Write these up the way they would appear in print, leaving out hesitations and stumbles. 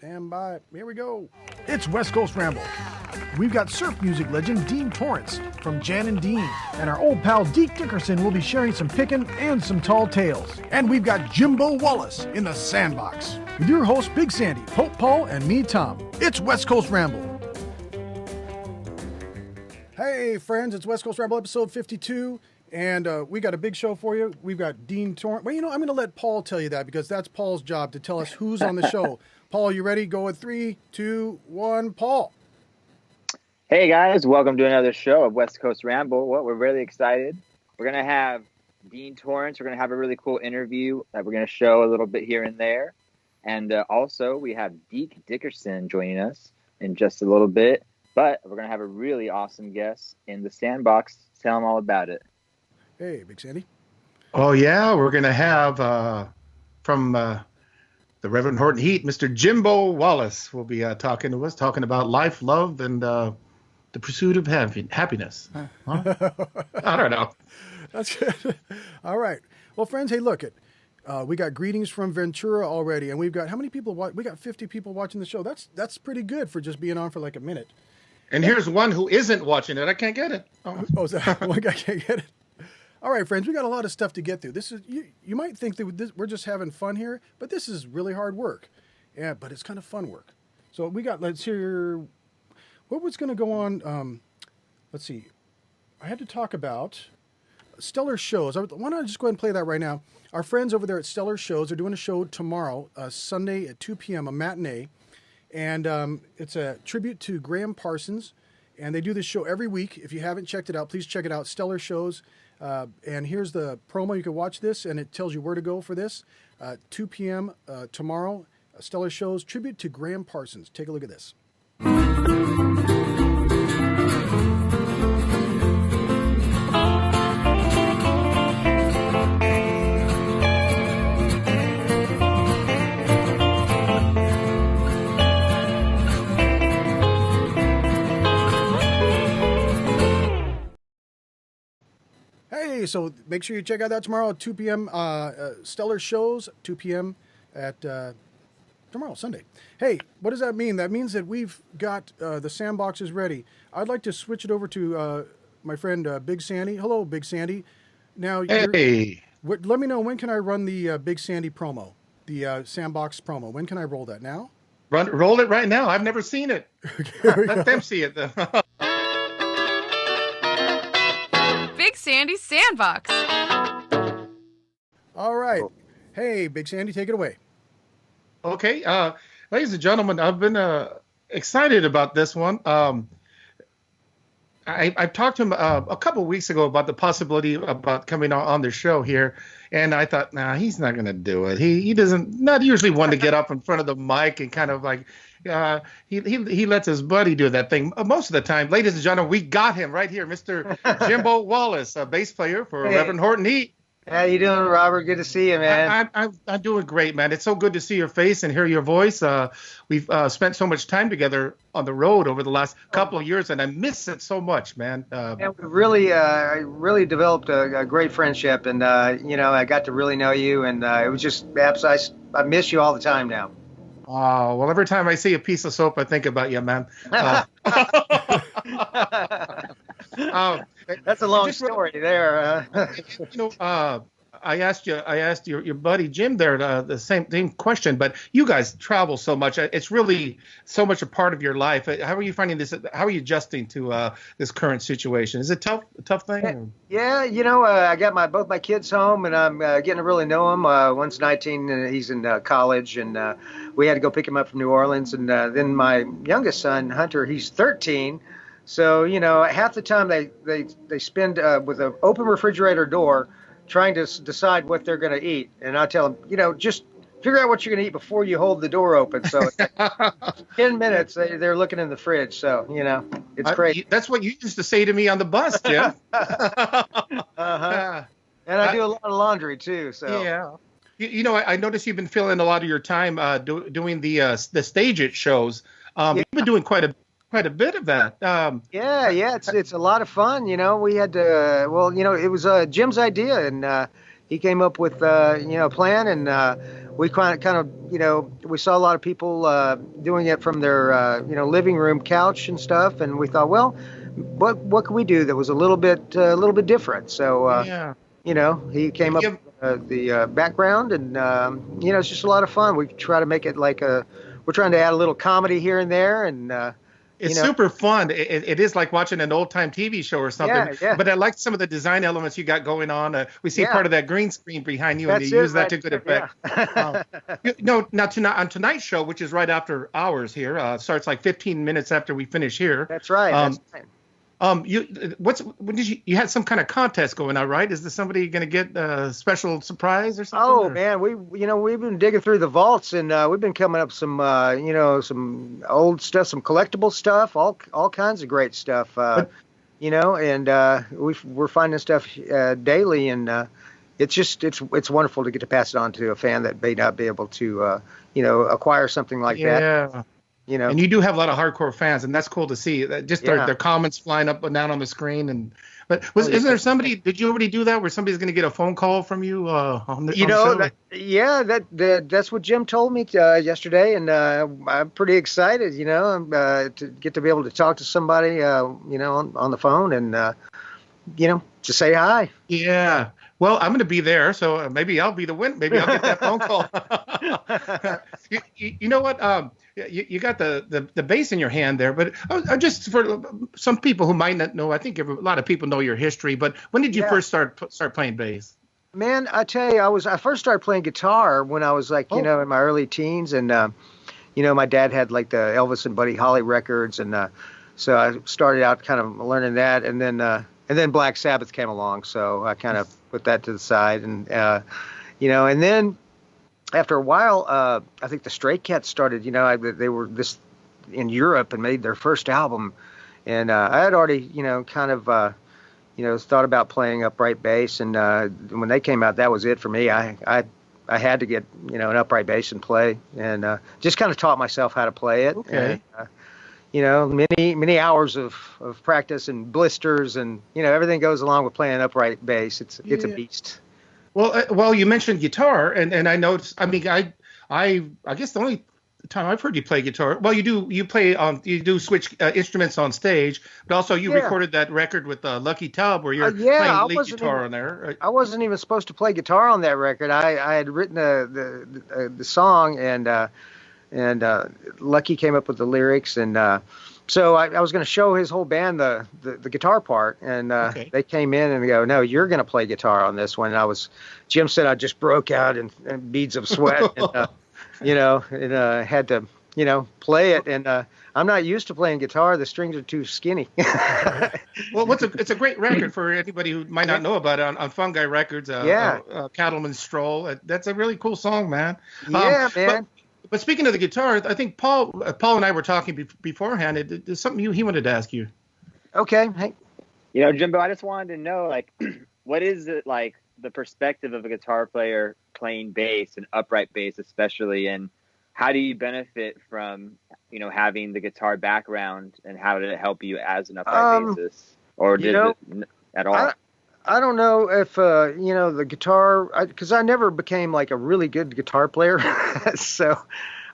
Stand by. Here we go. It's West Coast Ramble. We've got surf music legend Dean Torrence from Jan and Dean, and our old pal Deke Dickerson will be sharing some pickin' and some tall tales. And we've got Jimbo Wallace in the sandbox with your host Big Sandy, Pope Paul, and me, Tom. It's West Coast Ramble. Hey friends, it's West Coast Ramble episode 52. And we got a big show for you. We've got Dean Torrence. Well, I'm going to let Paul tell you that because that's Paul's job to tell us who's on the show. Paul, you ready? Go with 3, 2, 1. Paul. Hey guys, welcome to another show of West Coast Ramble. Well, we're really excited. We're going to have Dean Torrence. We're going to have a really cool interview that we're going to show a little bit here and there. And also we have Deke Dickerson joining us in just a little bit. But we're going to have a really awesome guest in the sandbox. Tell them all about it. Hey, Big Sandy. Oh, yeah, we're going to have from the Reverend Horton Heat, Mr. Jimbo Wallace will be talking to us, talking about life, love, and the pursuit of happiness. Huh? I don't know. That's good. All right. Well, friends, hey, look, we got greetings from Ventura already, and we've got, how many people? We got 50 people watching the show. That's pretty good for just being on for like a minute. And here's one who isn't watching it. I can't get it. Oh, is that one guy can't get it? All right, friends, we got a lot of stuff to get through. This is you might think that we're just having fun here, but this is really hard work. Yeah, but it's kind of fun work. So let's hear what was going to go on. Let's see. I had to talk about Stellar Shows. Why don't I just go ahead and play that right now? Our friends over there at Stellar Shows are doing a show tomorrow, Sunday at 2 p.m., a matinee. And it's a tribute to Graham Parsons. And they do this show every week. If you haven't checked it out, please check it out. Stellar Shows. And here's the promo. You can watch this, and it tells you where to go for this. 2 p.m. Tomorrow, Stellar Shows, tribute to Graham Parsons. Take a look at this. Hey, so make sure you check out that tomorrow at 2 p.m. Stellar Shows, 2 p.m. at tomorrow, Sunday. Hey, what does that mean? That means that we've got the sandboxes ready. I'd like to switch it over to my friend Big Sandy. Hello, Big Sandy. Now, hey. Let me know, when can I run the Big Sandy promo, the sandbox promo? When can I roll that? Now? Roll it right now. I've never seen it. Let them see it, though. Big Sandy's Sandbox. All right. Hey, Big Sandy, take it away. Okay. Ladies and gentlemen, I've been excited about this one. I talked to him a couple of weeks ago about the possibility about coming on the show here, and I thought, nah, he's not going to do it. He doesn't, not usually one to get up in front of the mic and kind of like, he lets his buddy do that thing most of the time. Ladies and gentlemen, we got him right here, Mr. Jimbo Wallace, a bass player for Reverend Horton Heat. How you doing, Robert? Good to see you, man. I'm doing great, man. It's so good to see your face and hear your voice. We've spent so much time together on the road over the last couple of years, and I miss it so much, man. And we really developed a great friendship, and I got to really know you, and it was just I miss you all the time now. Oh, well, every time I see a piece of soap, I think about you, man. That's a long story there. I asked your buddy Jim there the same question, but you guys travel so much. It's really so much a part of your life. How are you finding this? How are you adjusting to this current situation? Is it a tough thing? Yeah, I got both my kids home, and I'm getting to really know them. One's 19, and he's in college, and we had to go pick him up from New Orleans. And then my youngest son, Hunter, he's 13. So, half the time they spend with an open refrigerator door trying to decide what they're going to eat. And I tell them, just figure out what you're going to eat before you hold the door open. So 10 minutes, they're looking in the fridge. So, it's crazy. That's what you used to say to me on the bus, Jim. Uh-huh. And I do a lot of laundry, too. So yeah. I noticed you've been filling a lot of your time doing the stage it shows. You've been doing quite a bit of that. It's a lot of fun. We had to, it was Jim's idea, and he came up with a plan, and we kind of, we saw a lot of people doing it from their, living room couch and stuff, and we thought, well, what could we do that was a little bit different? So, Yeah. he came up Yeah. with the background, and it's just a lot of fun. We try to make it we're trying to add a little comedy here and there, and It's super fun. It is like watching an old time TV show or something. Yeah, yeah. But I like some of the design elements you got going on. We see Yeah. part of that green screen behind you, That's and you use that right to good there, effect. Now tonight on tonight's show, which is right after ours here, starts like 15 minutes after we finish here. That's right. That's right. You had some kind of contest going on, right? Is there somebody going to get a special surprise or something? Oh or? man, we've been digging through the vaults, and we've been coming up some some old stuff, some collectible stuff, all kinds of great stuff. And we're finding stuff daily, and it's wonderful to get to pass it on to a fan that may not be able to acquire something like that. And you do have a lot of hardcore fans, and that's cool to see. Just their comments flying up and down on the screen. Isn't there somebody? Did you already do that where somebody's going to get a phone call from you on the show? That's what Jim told me yesterday, and I'm pretty excited. To get to be able to talk to somebody, on the phone, and to say hi. Yeah. Well, I'm going to be there, so maybe I'll be the win. Maybe I'll get that phone call. You know what? You got the bass in your hand there, but just for some people who might not know, I think a lot of people know your history. But when did you first start playing bass? Man, I tell you, I first started playing guitar when I was in my early teens, and my dad had like the Elvis and Buddy Holly records, and so I started out kind of learning that, and then Black Sabbath came along, so I kind of put that to the side, and and then after a while, I think the Stray Cats started. They were this in Europe and made their first album, and I had already thought about playing upright bass, and when they came out, that was it for me. I had to get an upright bass and play, and just kind of taught myself how to play it. Okay. And, many hours of practice and blisters, and everything goes along with playing upright bass. It's a beast. Well, you mentioned guitar, and I noticed. I mean, I guess the only time I've heard you play guitar. Well, you do switch instruments on stage, but also you recorded that record with Lucky Tub where you're playing lead guitar on there. I wasn't even supposed to play guitar on that record. I had written the song, and Lucky came up with the lyrics, and so I was going to show his whole band the guitar part, and they came in and go, "No, you're going to play guitar on this one." And Jim said I just broke out in beads of sweat, and had to play it, and I'm not used to playing guitar. The strings are too skinny. Well, it's a great record for anybody who might not know about it on Fungi Records. Cattleman's Stroll. That's a really cool song, man. Yeah, man. But speaking of the guitar, I think Paul and I were talking beforehand. There's something he wanted to ask you. Okay. Hey. Jimbo, I just wanted to know, what is it like the perspective of a guitar player playing bass and upright bass, especially, and how do you benefit from, having the guitar background, and how did it help you as an upright bassist, or did it at all? I don't know if, the guitar, because I never became like a really good guitar player. So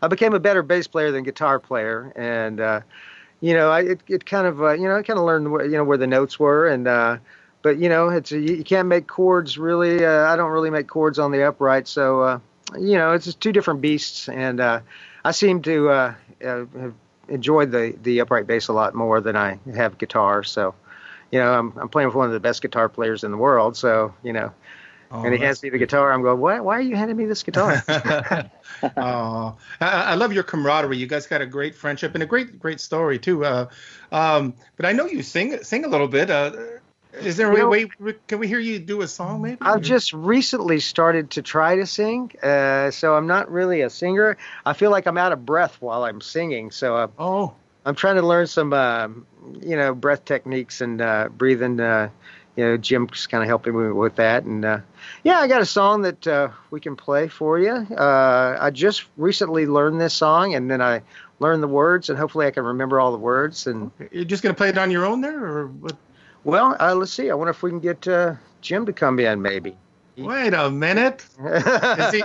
I became a better bass player than guitar player. And, it kind of, I kind of learned, where the notes were. And, but, you can't make chords really. I don't really make chords on the upright. So, it's just two different beasts. And I seem to have enjoyed the upright bass a lot more than I have guitar. So. I'm playing with one of the best guitar players in the world, so, and he hands me the guitar. I'm going, why are you handing me this guitar? I love your camaraderie. You guys got a great friendship and a great story, too. But I know you sing a little bit. Is there a way, can we hear you do a song, maybe? I've just recently started to try to sing, so I'm not really a singer. I feel like I'm out of breath while I'm singing, so I'm trying to learn some, breath techniques and breathing. Jim's kind of helping me with that. And, I got a song that we can play for you. I just recently learned this song, and then I learned the words, and hopefully I can remember all the words. And you're just going to play it on your own there? Or what? Well, let's see. I wonder if we can get Jim to come in, maybe. Wait a minute. Is he,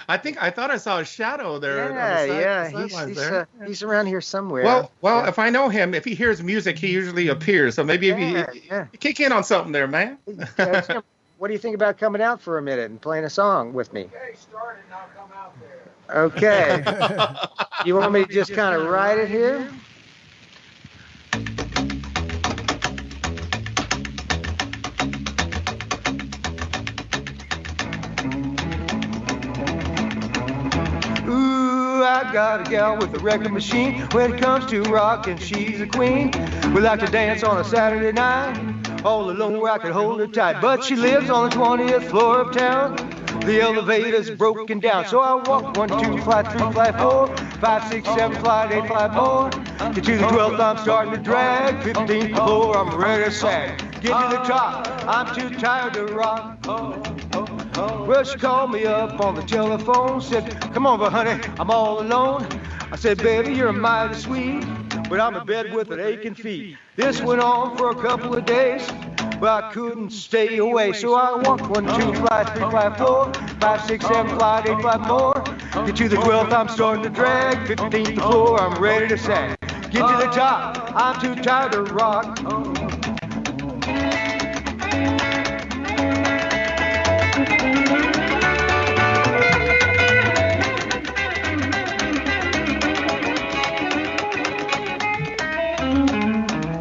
I thought I saw a shadow there. Yeah, on the sidelines there. He's around here somewhere. Well, Yeah. if I know him, if he hears music, he usually appears. So maybe if Yeah. you kick in on something there, man. Yeah, what do you think about coming out for a minute and playing a song with me? Okay, start and I'll come out there. Okay. You want me to just kind of ride it here? Ooh, I got a gal with a record machine. When it comes to rockin', she's a queen. We like to dance on a Saturday night, all alone where I could hold her tight. But she lives on the 20th floor of town. The elevator's broken down, so I walk 1, 2, flight 3, flight 4, 5, 6, 7, flight 8, flight more. Get to the 12th, I'm starting to drag. 15th floor, I'm ready to sag. Get to the top, I'm too tired to rock. Well, she called me up on the telephone, said, come over, honey, I'm all alone. I said, baby, you're mighty sweet, but I'm in bed with an aching feet. This went on for a couple of days, but I couldn't stay away. So I walked 1, 2, flight 3, flight 4, 5, 6, 7, flight 8, flight more. Get to the 12th, I'm starting to drag. 15th floor, I'm ready to sag. Get to the top, I'm too tired to rock.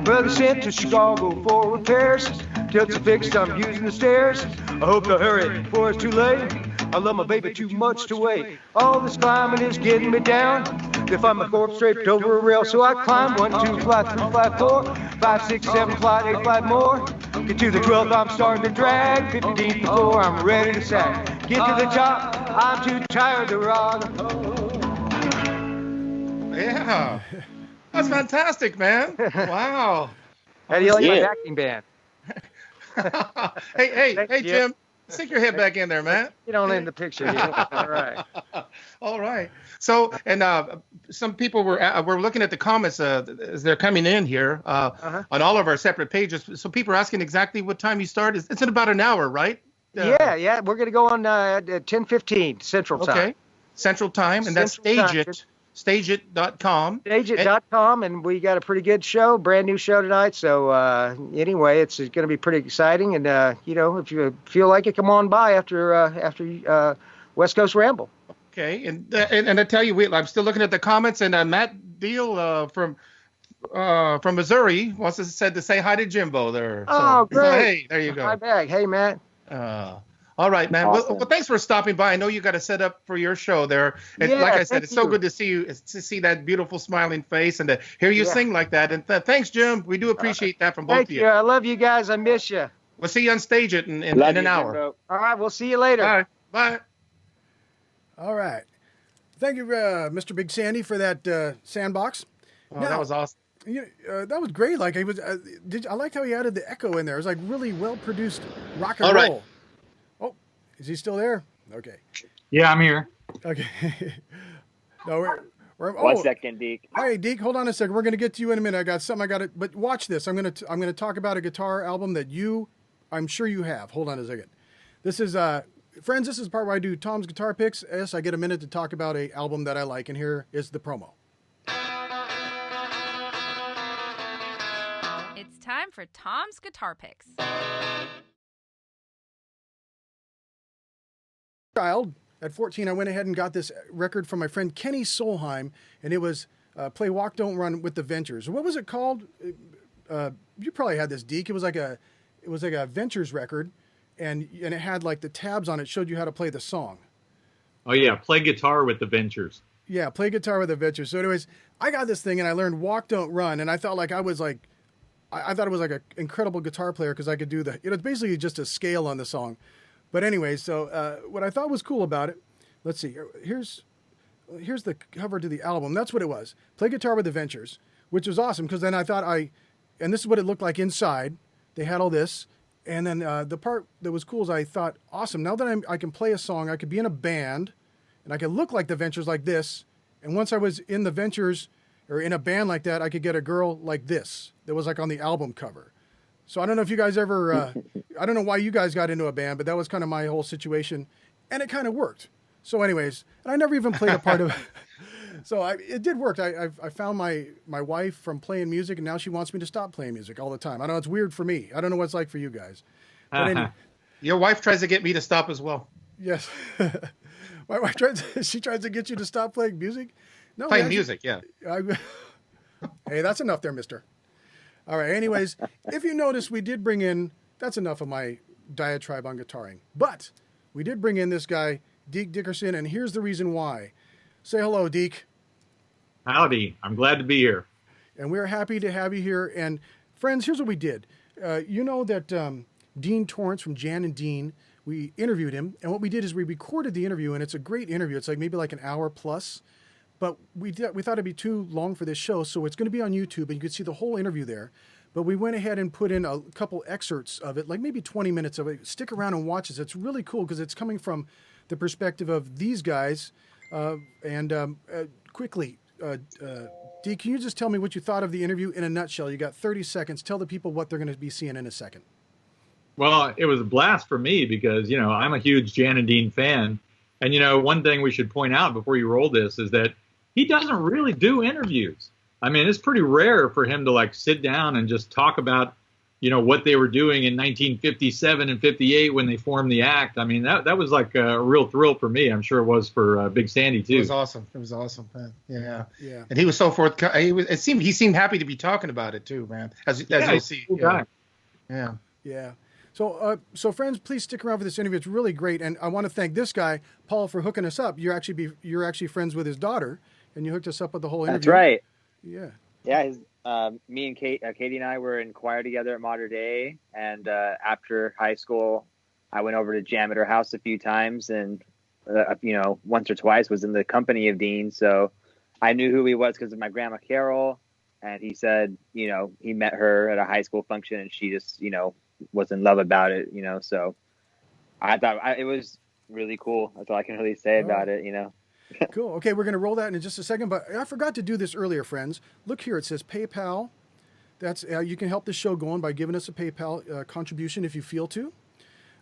Brother sent to Chicago for repairs. Till it's fixed, I'm using the stairs. I hope to hurry before it's too late. I love my baby too much to wait. All this climbing is getting me down. If I'm a corpse draped over a rail, so I climb 1, 2, flight 3, flight 4, 5, 6, 7, flight 8, flight more. Get to the 12th, I'm starting to drag. 15th floor, I'm ready to sag. Get to the top, I'm too tired to rock. Yeah. That's fantastic, man. Wow. How do you like my Yeah. backing band? Hey, Jim. Stick your head back in there, man. Get on in the picture here. All right. All right. So, and some people were looking at the comments as they're coming in here on all of our separate pages. So people are asking exactly what time you start. It's in about an hour, right? Yeah. We're going to go on at 10:15 Central Time. Okay. Central Time, and that's Central Time. stageit.com. Stageit.com, and we got a pretty good show, brand new show tonight. So anyway, it's going to be pretty exciting. And if you feel like it, come on by after West Coast Ramble. Okay, and I tell you, I'm still looking at the comments, and Matt Deal from Missouri said to say hi to Jimbo there. Oh, great! Hey, there you go. Hi back. Hey, Matt. All right, man. Awesome. Well, thanks for stopping by. I know you got to set up for your show there. And Yeah, like I said, thank it's so you. good to see you, to see that beautiful smiling face and to hear you sing like that. And thanks, Jim. We do appreciate that from both Thank of you. you. I love you guys. I miss you. We'll see you on stage in Love an you, hour. Jimbo. All right, we'll see you later. All right. Bye. All right. Thank you, Mr. Big Sandy, for that sandbox. Oh, that was awesome. That was great. Like, he was. I liked how he added the echo in there. It was like really well produced rock and All right. roll. Oh, is he still there? Okay. Yeah, I'm here. Okay. No, we're 1 second, Deke. Hey, Deke, hold on a second. We're going to get to you in a minute. I got something I got to, but watch this. I'm going to talk about a guitar album that I'm sure you have. Hold on a second. This is, friends, this is the part where I do Tom's guitar picks. Yes, I get a minute to talk about a album that I like, and here is the promo. It's time for Tom's Guitar Picks. Child, at 14, I went ahead and got this record from my friend Kenny Solheim, and it was Play Walk Don't Run with the Ventures. What was it called? You probably had this, Deke. It was like a Ventures record, and it had like the tabs on it, showed you how to play the song. Oh, yeah. Play guitar with the Ventures. Yeah, Play Guitar with the Ventures. So anyways, I got this thing and I learned Walk Don't Run, and I thought like I thought it was like an incredible guitar player because I could do it's basically just a scale on the song. But anyway, so what I thought was cool about it, let's see, here's the cover to the album. That's what it was. Play Guitar with the Ventures, which was awesome because then I thought and this is what it looked like inside. They had all this. And then the part that was cool is I thought, awesome, now that I can play a song, I could be in a band and I could look like the Ventures like this. And once I was in the Ventures or in a band like that, I could get a girl like this that was like on the album cover. So I don't know if you guys ever, I don't know why you guys got into a band, but that was kind of my whole situation, and it kind of worked. So, anyways, and I never even played a part of. So it did work. I found my wife from playing music, and now she wants me to stop playing music all the time. I know it's weird for me. I don't know what it's like for you guys. But Your wife tries to get me to stop as well. Yes, my wife she tries to get you to stop playing music. No, playing music, yeah. Hey, that's enough there, mister. All right. Anyways, if you notice, we did bring in. That's enough of my diatribe on guitaring. But we did bring in this guy, Deke Dickerson, and here's the reason why. Say hello, Deke. Howdy. I'm glad to be here. And we're happy to have you here. And friends, here's what we did. You know that Dean Torrence from Jan and Dean, we interviewed him. And what we did is we recorded the interview, and it's a great interview. It's like maybe like an hour plus. But we thought it'd be too long for this show, so it's going to be on YouTube, and you can see the whole interview there. But we went ahead and put in a couple excerpts of it, like maybe 20 minutes of it. Stick around and watch this. It's really cool because it's coming from the perspective of these guys. Quickly, Dee, can you just tell me what you thought of the interview in a nutshell? You got 30 seconds. Tell the people what they're going to be seeing in a second. Well, it was a blast for me because, I'm a huge Jan and Dean fan. And, one thing we should point out before you roll this is that he doesn't really do interviews. I mean, it's pretty rare for him to sit down and just talk about, what they were doing in 1957 and 58 when they formed the act. I mean, that was like a real thrill for me. I'm sure it was for Big Sandy too. It was awesome. Man. Yeah. And he was so forthcoming. He seemed happy to be talking about it too, man. As you'll see. Cool guy. Yeah. So friends, please stick around for this interview. It's really great, and I want to thank this guy, Paul, for hooking us up. You're actually friends with his daughter, and you hooked us up with the whole interview. That's right. Yeah. Yeah. Me and Katie and I were in choir together at Mater Dei, and after high school, I went over to jam at her house a few times, and once or twice was in the company of Dean. So I knew who he was because of my grandma Carol, and he said, he met her at a high school function, and she just, was in love about it, so I thought it was really cool. That's all I can really say about it, Cool. Okay, we're going to roll that in just a second, but I forgot to do this earlier, friends. Look here, it says PayPal. That's you can help the show go on by giving us a PayPal contribution if you feel to.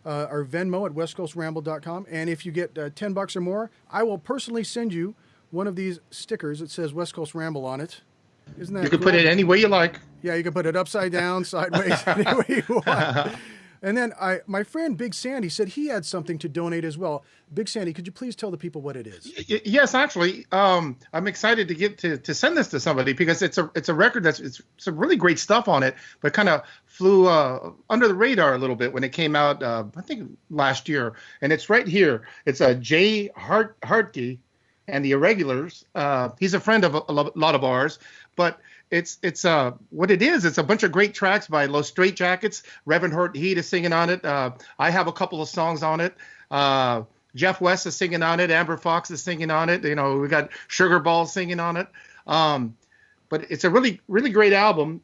Our Venmo at westcoastramble.com, and if you get $10 or more, I will personally send you one of these stickers that says West Coast Ramble on it. Isn't that You can cool? put it any way you like. Yeah, you can put it upside down, sideways, any way you want. And then my friend Big Sandy said he had something to donate as well. Big Sandy, could you please tell the people what it is? Yes, actually, I'm excited to get to send this to somebody because it's a record it's some really great stuff on it, but kind of flew under the radar a little bit when it came out. I think last year, and it's right here. It's a Jay Hartke and the Irregulars. He's a friend of a lot of ours, but it's what it is. It's a bunch of great tracks by Los Straitjackets. Reverend Horton Heat is singing on it. I have a couple of songs on it. Jeff West is singing on it. Amber Fox is singing on it. We got Sugar Ball singing on it. But it's a really, really great album.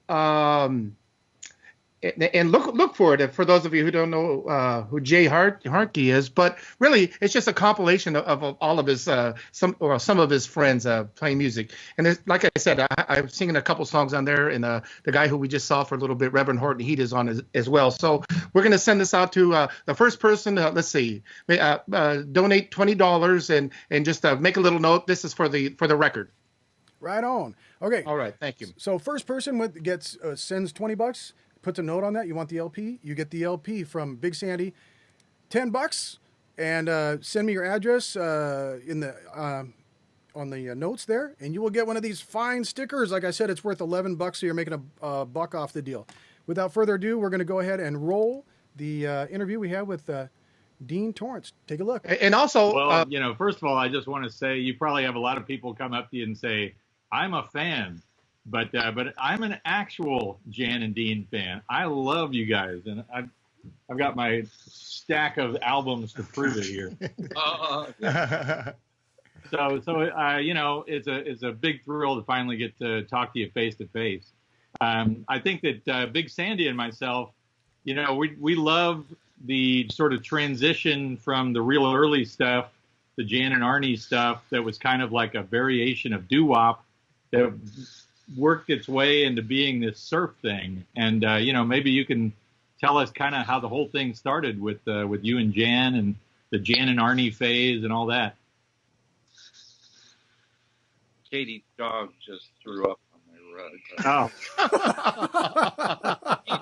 And look for it for those of you who don't know who Jay Hartke is. But really, it's just a compilation of all of his some of his friends playing music. And like I said, I'm singing a couple songs on there, and the guy who we just saw for a little bit, Reverend Horton Heat, is on as well. So we're going to send this out to the first person. Let's see, donate $20 and just make a little note. This is for the record. Right on. Okay. All right. Thank you. So first person gets sends $20. Puts a note on that. You want the LP? You get the LP from Big Sandy. $10, and send me your address in the on the notes there, and you will get one of these fine stickers. Like I said, it's worth $11, so you're making a buck off the deal. Without further ado, we're going to go ahead and roll the interview we had with Dean Torrence. Take a look. And also, well, first of all, I just want to say you probably have a lot of people come up to you and say, "I'm a fan." But I'm an actual Jan and Dean fan. I love you guys, and I've got my stack of albums to prove it here. So it's a big thrill to finally get to talk to you face to face. I think that Big Sandy and myself, we love the sort of transition from the real early stuff, the Jan and Arnie stuff that was kind of like a variation of doo-wop that worked its way into being this surf thing. And, maybe you can tell us kind of how the whole thing started with you and Jan and the Jan and Arnie phase and all that. Katie's dog just threw up on my rug. Oh,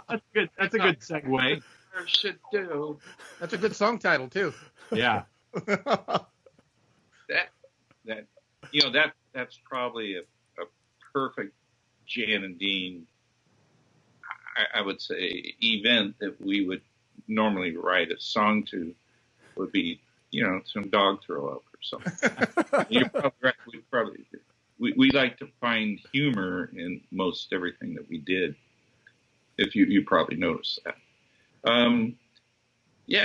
that's good. That's a good segue. Should do. That's a good song title too. Yeah. That's probably a perfect Jan and Dean, I would say, event that we would normally write a song to would be, some dog throw up or something. You're probably right. We like to find humor in most everything that we did. If you probably noticed that.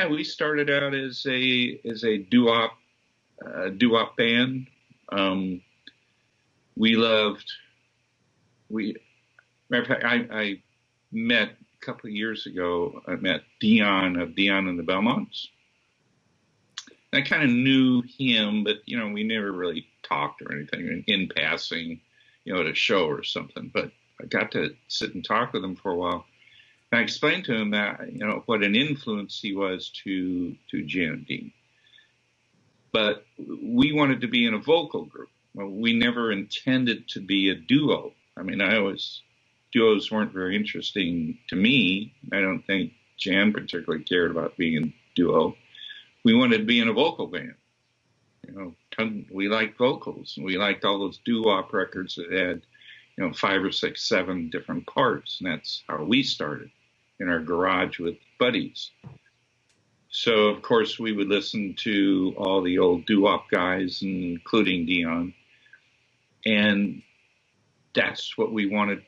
We started out as a doo-wop band. Matter of fact, I met a couple of years ago. I met Dion of Dion and the Belmonts. I kind of knew him, but we never really talked or anything in passing, at a show or something. But I got to sit and talk with him for a while. And I explained to him that, what an influence he was to Jan and Dean. But we wanted to be in a vocal group. Well, we never intended to be a duo. I mean, duos weren't very interesting to me. I don't think Jan particularly cared about being a duo. We wanted to be in a vocal band. We liked vocals, and we liked all those doo-wop records that had, 5 or 6, 7 different parts, and that's how we started in our garage with buddies. So, of course, we would listen to all the old doo-wop guys, including Dion, and that's what we wanted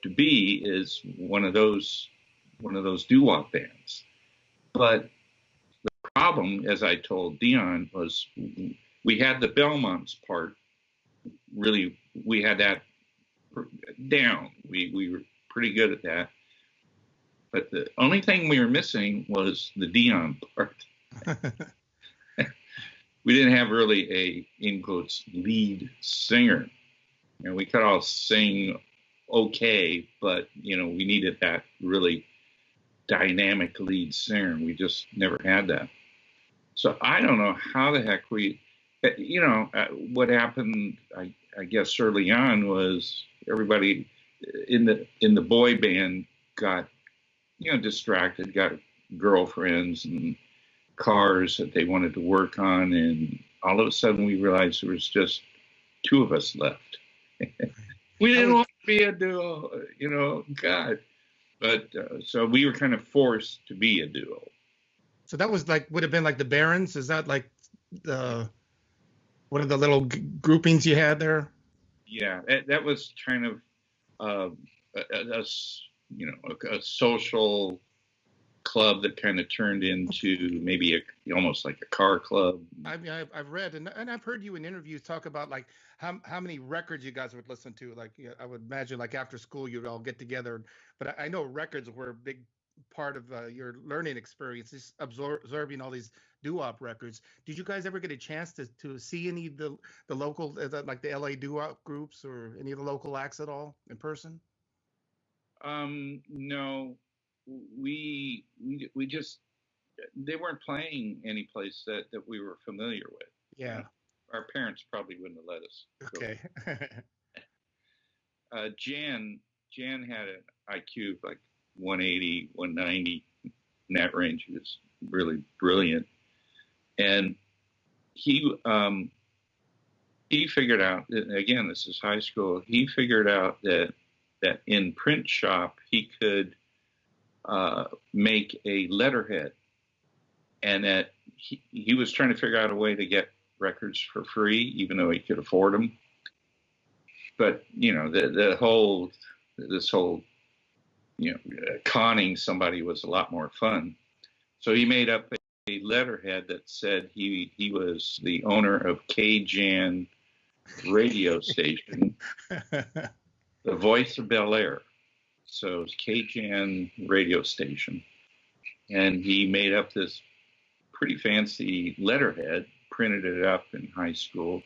to be, is one of those doo-wop bands. But the problem, as I told Dion, was we had the Belmonts part. Really, we had that down. We were pretty good at that. But the only thing we were missing was the Dion part. We didn't have really a, in quotes, lead singer. We could all sing okay, but, we needed that really dynamic lead singer. We just never had that. So I don't know how the heck what happened, I guess early on, was everybody in the boy band got, distracted, got girlfriends and cars that they wanted to work on. And all of a sudden we realized there was just 2 of us left. We didn't want to be a duo, God. But so we were kind of forced to be a duo. So that was would have been like the Barons? Is that like one of the little groupings you had there? Yeah, that was kind of a social club that kind of turned into maybe almost like a car club. I mean, I've read and I've heard you in interviews talk about how many records you guys would listen to. I would imagine after school you'd all get together. But I know records were a big part of your learning experience, just absorbing all these doo-wop records. Did you guys ever get a chance to see any of the local, the LA doo-wop groups or any of the local acts at all in person? No, we just, they weren't playing any place that we were familiar with. Yeah. Our parents probably wouldn't have let us. Okay. Jan had an IQ of 180, 190, in that range. He was really brilliant. And he figured out, again, this is high school, he figured out that in print shop he could make a letterhead, and that he was trying to figure out a way to get records for free, even though he could afford them. But this whole conning somebody was a lot more fun. So he made up a letterhead that said he was the owner of K-Jan radio station, the voice of Bel Air. So it's K-Jan radio station. And he made up this pretty fancy letterhead, printed it up in high school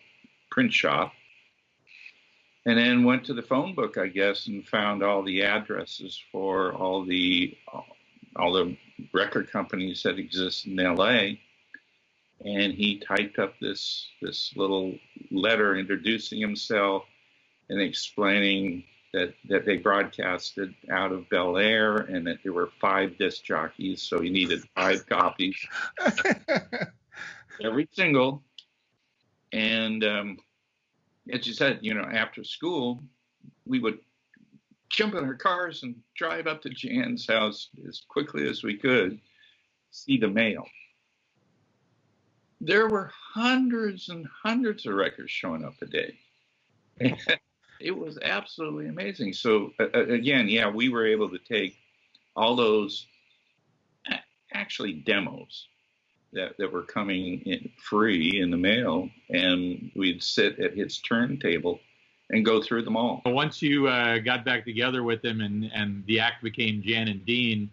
print shop, and then went to the phone book, I guess, and found all the addresses for all the all the record companies that exist in L.A. And he typed up this little letter introducing himself and explaining that they broadcasted out of Bel Air and that there were 5 disc jockeys, so he needed 5 copies, every single. And as you said, after school, we would jump in our cars and drive up to Jan's house as quickly as we could, see the mail. There were hundreds and hundreds of records showing up a day. It was absolutely amazing. So again, yeah, we were able to take all those actually demos that were coming in free in the mail, and we'd sit at his turntable and go through them all. Once you got back together with him and the act became Jan and Dean,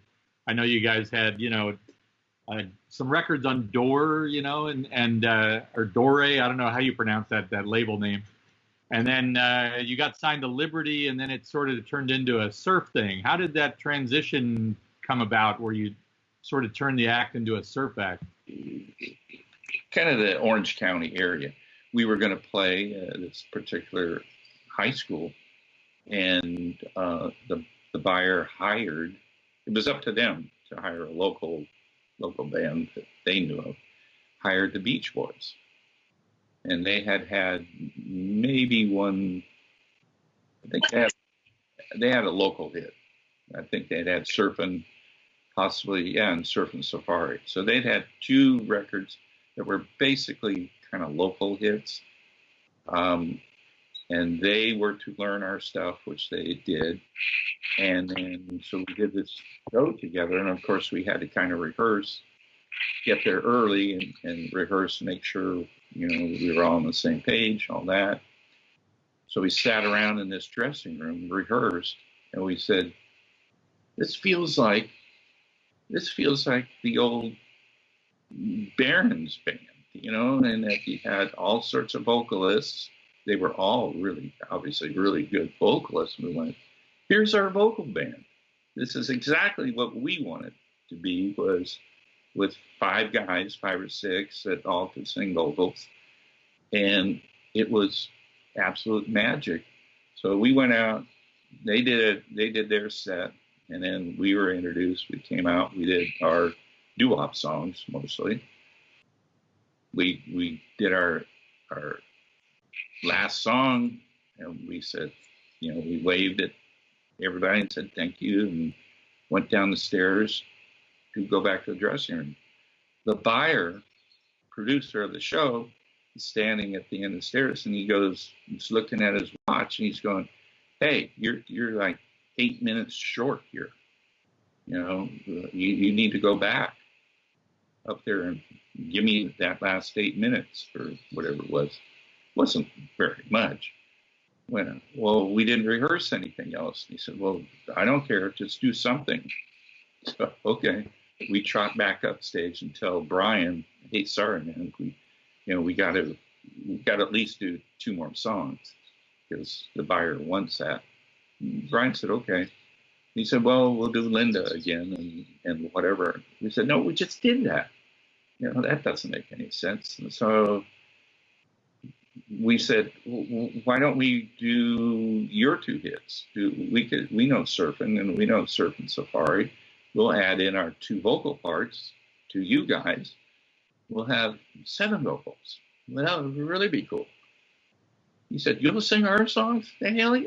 I know you guys had, some records on Dore, or Dore, I don't know how you pronounce that label name. And then you got signed to Liberty, and then it sort of turned into a surf thing. How did that transition come about where you sort of turned the act into a surf act? Kind of the Orange County area. We were going to play this particular high school, and the buyer hired, it was up to them to hire a local band that they knew of, hired the Beach Boys. And they had maybe one, I think they had a local hit. I think they'd had Surfin', possibly, and Surfin' Safari. So they'd had 2 records that were basically kind of local hits. And they were to learn our stuff, which they did. And then, so we did this show together. And of course, we had to kind of rehearse, get there early and rehearse, make sure, we were all on the same page, all that. So we sat around in this dressing room, rehearsed, and we said, this feels like the old Barron's band, and that he had all sorts of vocalists. They were all obviously really good vocalists. And we went, here's our vocal band. This is exactly what we wanted to be, was with 5 guys, 5 or 6, that all could sing vocals. And it was absolute magic. So we went out, they did their set, and then we were introduced. We came out, we did our doo-wop songs mostly. We did our last song, and we said, we waved at everybody and said thank you, and went down the stairs to go back to the dressing room. The buyer, producer of the show, is standing at the end of the stairs, and he's looking at his watch, and he's going, hey, you're like 8 minutes short here. You need to go back up there and give me that last 8 minutes, or whatever it was. Wasn't very much. Well, we didn't rehearse anything else. And he said, well, I don't care, just do something. So, okay. We trot back up stage and tell Brian, hey, sorry, man, we got to at least do 2 more songs because the buyer wants that. And Brian said, okay. He said, well, we'll do Linda again and whatever. We said, no, we just did that. That doesn't make any sense. And so we said, why don't we do your 2 hits? We know Surfin' and we know Surfin' Safari. We'll add in our 2 vocal parts to you guys. We'll have 7 vocals. Well, that would really be cool. He said, you'll sing our songs? Hell,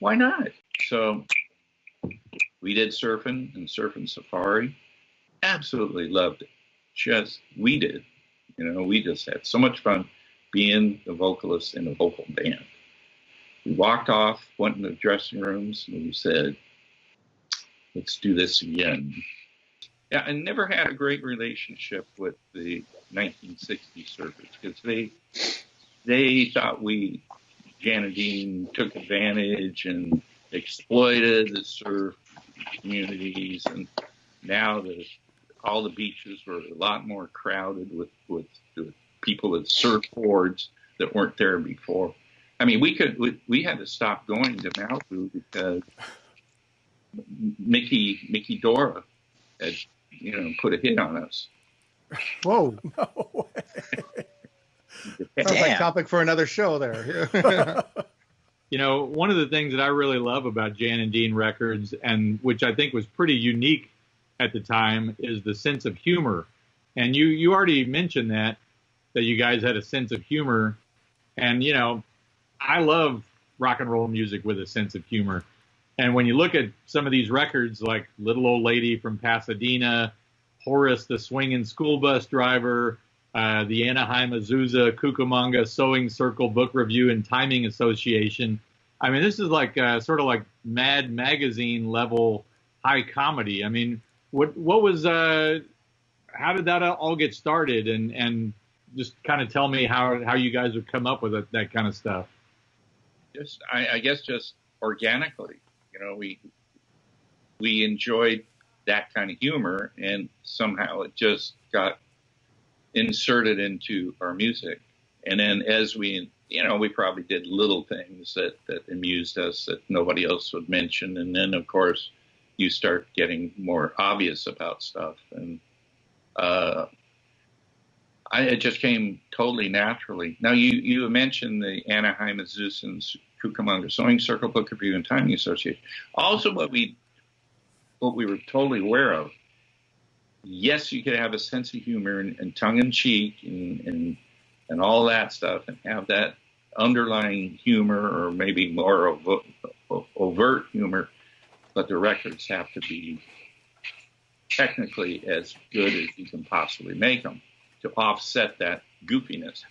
why not? So we did Surfin' and Surfin' Safari. Absolutely loved it. We did. We just had so much fun being the vocalist in a vocal band. We walked off, went in the dressing rooms, and we said, let's do this again. Yeah, I never had a great relationship with the 1960 surfers because they thought Jan and Dean, took advantage and exploited the surf communities, and now all the beaches were a lot more crowded with people with surfboards that weren't there before. I mean, we had to stop going to Malibu because Mickey Dora had put a hit on us. Whoa. No way. Sounds like topic for another show there. One of the things that I really love about Jan and Dean Records, and which I think was pretty unique at the time, is the sense of humor. And you already mentioned that you guys had a sense of humor. And, I love rock and roll music with a sense of humor. And when you look at some of these records, like Little Old Lady from Pasadena, Horace the Swingin' School Bus Driver, the Anaheim Azusa Cucamonga Sewing Circle Book Review and Timing Association. I mean, this is like sort of like Mad Magazine level high comedy. I mean, what was how did that all get started? And just kind of tell me how you guys would come up with that kind of stuff. I guess just organically, we enjoyed that kind of humor, and somehow it just got inserted into our music. And then as we probably did little things that amused us that nobody else would mention. And then, of course, you start getting more obvious about stuff. And it just came totally naturally. Now, you mentioned the Anaheim Azusa and Cucamonga Sewing Circle Book Review and Timing Association. Also, what we were totally aware of, yes, you could have a sense of humor and tongue-in-cheek and all that stuff and have that underlying humor or maybe more overt humor, but the records have to be technically as good as you can possibly make them to offset that goofiness.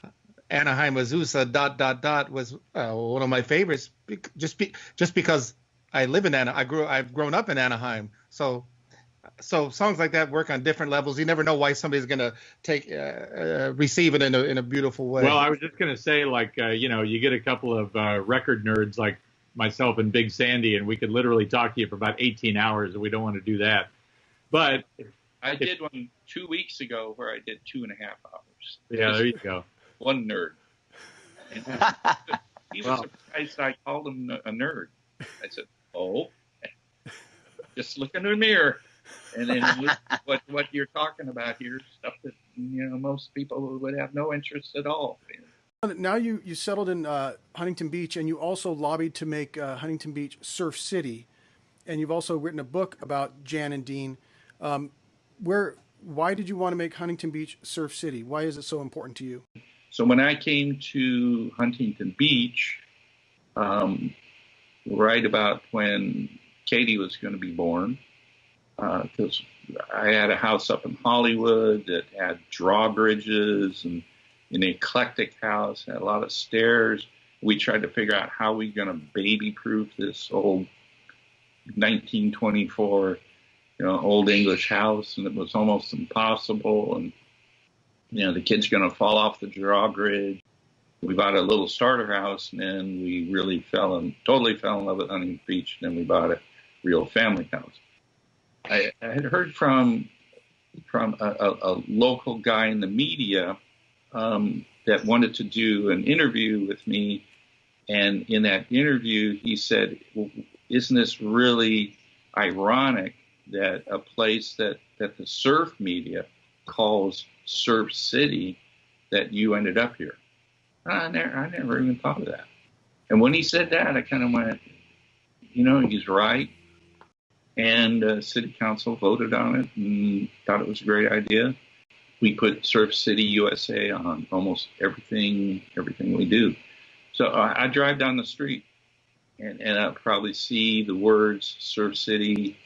Anaheim Azusa ... was one of my favorites, just because I live in Anaheim. I've grown up in Anaheim, so songs like that work on different levels. You never know why somebody's gonna receive it in a beautiful way. Well, I was just gonna say, like, you get a couple of record nerds like myself and Big Sandy, and we could literally talk to you for about 18 hours, and we don't want to do that. But I did one 2 weeks ago where I did 2.5 hours. Yeah, there you go. One nerd. And he was surprised I called him a nerd. I said, "Oh, just look in the mirror, and then look what you're talking about here, stuff that most people would have no interest at all in." Now you settled in Huntington Beach, and you also lobbied to make Huntington Beach Surf City, and you've also written a book about Jan and Dean. Why did you want to make Huntington Beach Surf City? Why is it so important to you? So when I came to Huntington Beach, right about when Katie was going to be born, because I had a house up in Hollywood that had drawbridges and an eclectic house, had a lot of stairs. We tried to figure out how we going to baby-proof this old 1924, old English house, and it was almost impossible. And the kid's going to fall off the drawbridge. We bought a little starter house, and then we really totally fell in love with Huntington Beach. And then we bought a real family house. I had heard from a local guy in the media that wanted to do an interview with me. And in that interview, he said, well, isn't this really ironic that a place that the surf media calls Surf City, that you ended up here? I never even thought of that. And when he said that, I kind of went, he's right. And city council voted on it and thought it was a great idea. We put Surf City USA on almost everything we do. So I drive down the street and I'll probably see the words Surf City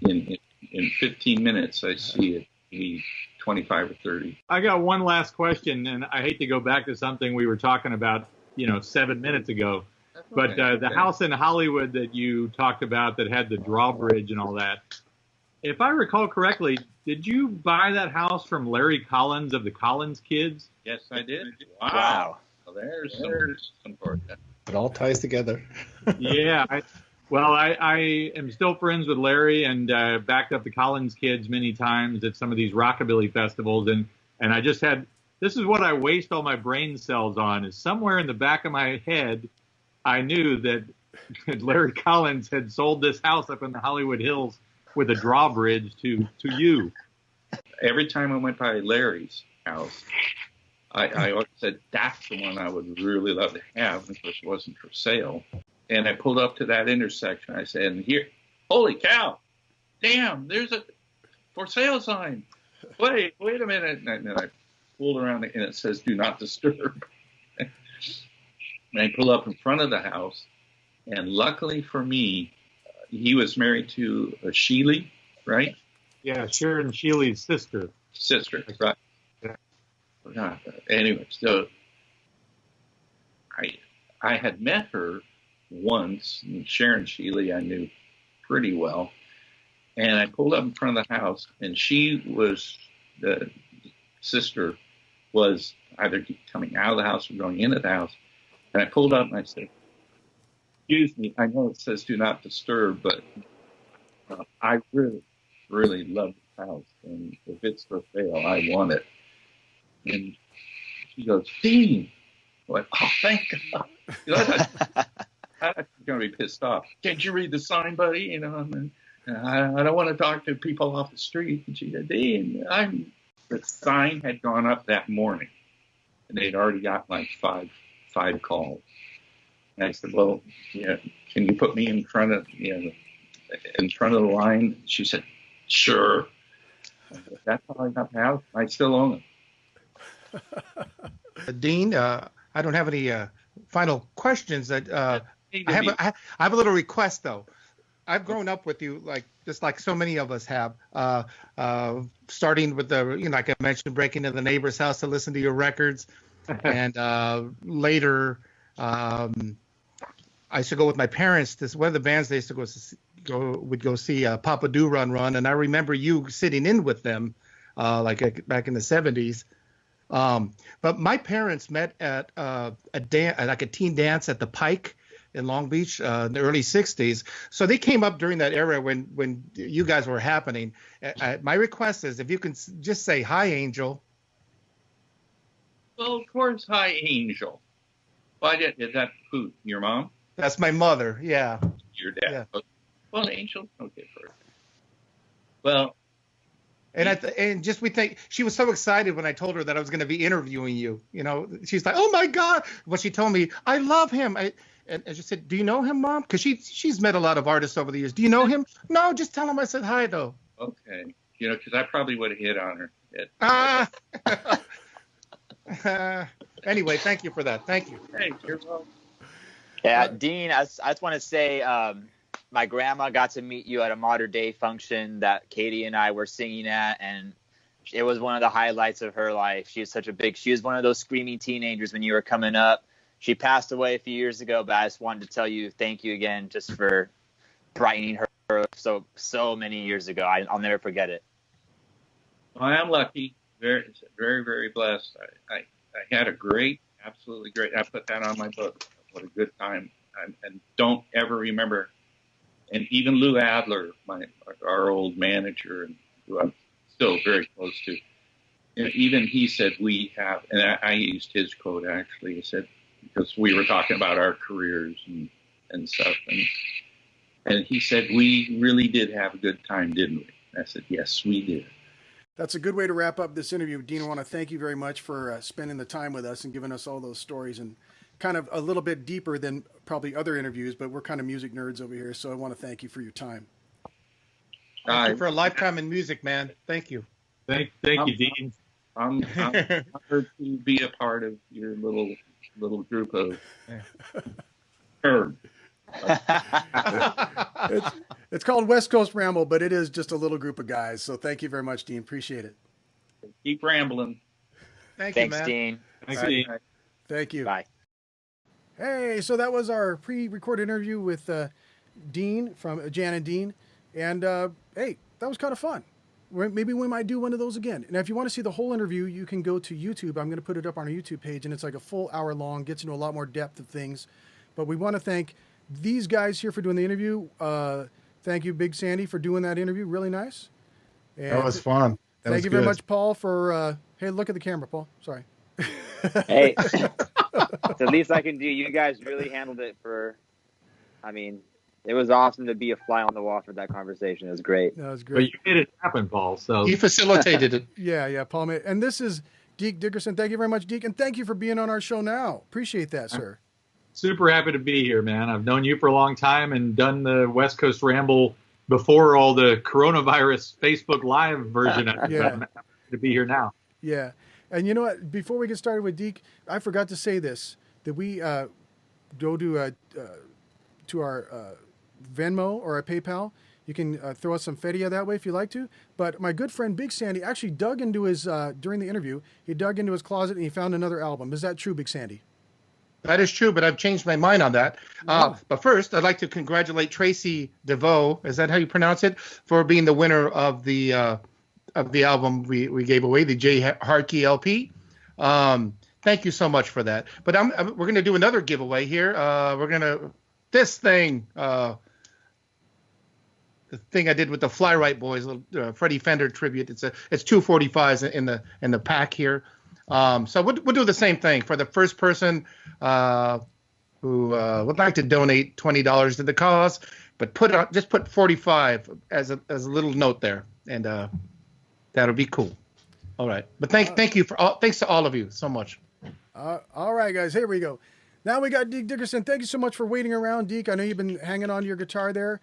in 15 minutes. I see it, maybe 25 or 30. I got one last question, and I hate to go back to something we were talking about, 7 minutes ago. But the house in Hollywood that you talked about that had the drawbridge and all that, if I recall correctly, did you buy that house from Larry Collins of the Collins Kids? Yes, I did. Wow. Well, there's some for that. It all ties together. Yeah. I am still friends with Larry and backed up the Collins Kids many times at some of these rockabilly festivals. And I just this is what I waste all my brain cells on, is somewhere in the back of my head, I knew that Larry Collins had sold this house up in the Hollywood Hills with a drawbridge to you. Every time I went by Larry's house, I always said, that's the one I would really love to have, and of course it wasn't for sale. And I pulled up to that intersection. I said, here, holy cow, damn, there's a for sale sign. Wait a minute. And then I pulled around and it says, do not disturb. And I pull up in front of the house, and luckily for me, he was married to a Sheely, right? Yeah, Sharon Sheely's sister. Sister, right. Anyway, so I had met her once, and Sharon Sheely I knew pretty well, and I pulled up in front of the house, and the sister was either coming out of the house or going into the house, and I pulled up and I said, excuse me, I know it says do not disturb, but I really, really love the house, and if it's for sale, I want it. And she goes, Dean. I went, oh, thank God. I was going to be pissed off. Can't you read the sign, buddy? You know, and I don't want to talk to people off the street. And she said, Dean, the sign had gone up that morning, and they'd already got like five calls. And I said, well, yeah, can you put me in front of the line? She said, sure. That's how I got the house. I still own it. Dean, I don't have any final questions. I have a little request though. I've grown up with you, just like so many of us have. Starting with like I mentioned, breaking into the neighbor's house to listen to your records, and later, I used to go with my parents. One of the bands they used to go see Papa Do Run, and I remember you sitting in with them, back in the '70s. But my parents met at a teen dance at the Pike in Long Beach in the early '60s. So they came up during that era when you guys were happening. My request is if you can just say hi, Angel. Well, of course, hi, Angel. Why is that who? Your mom? That's my mother. Yeah. Your dad. Yeah. Okay. Well, Angel. Okay, first. Well. And we think she was so excited when I told her that I was going to be interviewing you. You know, she's like, "Oh my God!" Well, she told me, "I love him." And she said, "Do you know him, Mom?" Because she's met a lot of artists over the years. Do you know him? No, just tell him I said hi, though. Okay, because I probably would have hit on her. Anyway, thank you for that. Thank you. Hey, you're welcome. Yeah, Dean, I just want to say my grandma got to meet you at a Modern Day function that Katie and I were singing at, and it was one of the highlights of her life. She was one of those screaming teenagers when you were coming up. She passed away a few years ago, but I just wanted to tell you thank you again just for brightening her so many years ago. I'll never forget it. Well, I am lucky, very, very, very blessed. I had absolutely great. I put that on my book. What a good time. And don't ever remember. And even Lou Adler, our old manager, and who I'm still very close to, even he said we have, and I used his quote actually. He said, because we were talking about our careers and stuff, and he said, we really did have a good time, didn't we? And I said, yes, we did. That's a good way to wrap up this interview. Dean, I want to thank you very much for spending the time with us and giving us all those stories, and kind of a little bit deeper than probably other interviews, but we're kind of music nerds over here, so I want to thank you for your time. Thank you for a lifetime in music, man. Thank you. Thank you, Dean. I'm honored to be a part of your little group of nerds. It's called West Coast Ramble, but it is just a little group of guys. So thank you very much, Dean. Appreciate it. Keep rambling. Thanks, you, man. Dean. Thanks, Dean. Thank you. Bye. Hey, so that was our pre-recorded interview with Dean from Jan and Dean. And hey, that was kind of fun. Maybe we might do one of those again. And if you want to see the whole interview, you can go to YouTube. I'm going to put it up on our YouTube page, and it's like a full hour long, gets into a lot more depth of things. But we want to thank these guys here for doing the interview. Thank you, Big Sandy, for doing that interview. Really nice. And that was fun. Thank you very much, Paul, for... hey, look at the camera, Paul. Sorry. Hey, it's the least I can do. You guys really handled it It was awesome to be a fly on the wall for that conversation. It was great. That was But great. you made it happen, Paul. So He facilitated it. Yeah, Paul made. And this is Deke Dickerson. Thank you very much, Deke, and thank you for being on our show now. Appreciate that, sir. super happy to be here, man. I've known you for a long time and done the West Coast Ramble before all the coronavirus Facebook Live version. Yeah. I'm happy to be here now. Yeah. And you know what? Before we get started with Deke, I forgot to say this, that we go to our Venmo or our PayPal. You can throw us some feria that way if you like to. But my good friend Big Sandy actually dug into his, during the interview, he dug into his closet and he found another album. Is that true, Big Sandy? That is true, but I've changed my mind on that. But first, I'd like to congratulate Tracy DeVoe, is that how you pronounce it, for being the winner of the album we gave away, the J Harkey LP. Thank you so much for that. But we're going to do another giveaway here. We're going to this thing. The thing I did with the Fly Right Boys, Freddie Fender tribute. It's 245s in the pack here. So we'll do the same thing for the first person who would like to donate $20 to the cause, but just put 45 as a little note there, and that'll be cool. All right, but thank you thanks to all of you so much. All right, guys, here we go. Now we got Deke Dickerson. Thank you so much for waiting around, Deke. I know you've been hanging on to your guitar there.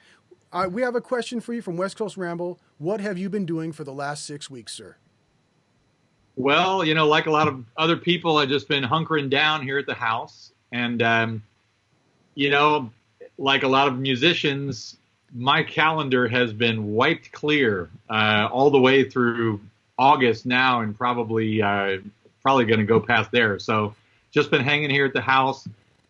We have a question for you from West Coast Ramble. What have you been doing for the last 6 weeks, sir? Well, like a lot of other people, I've just been hunkering down here at the house. And, like a lot of musicians, my calendar has been wiped clear all the way through August now, and probably going to go past there. So just been hanging here at the house.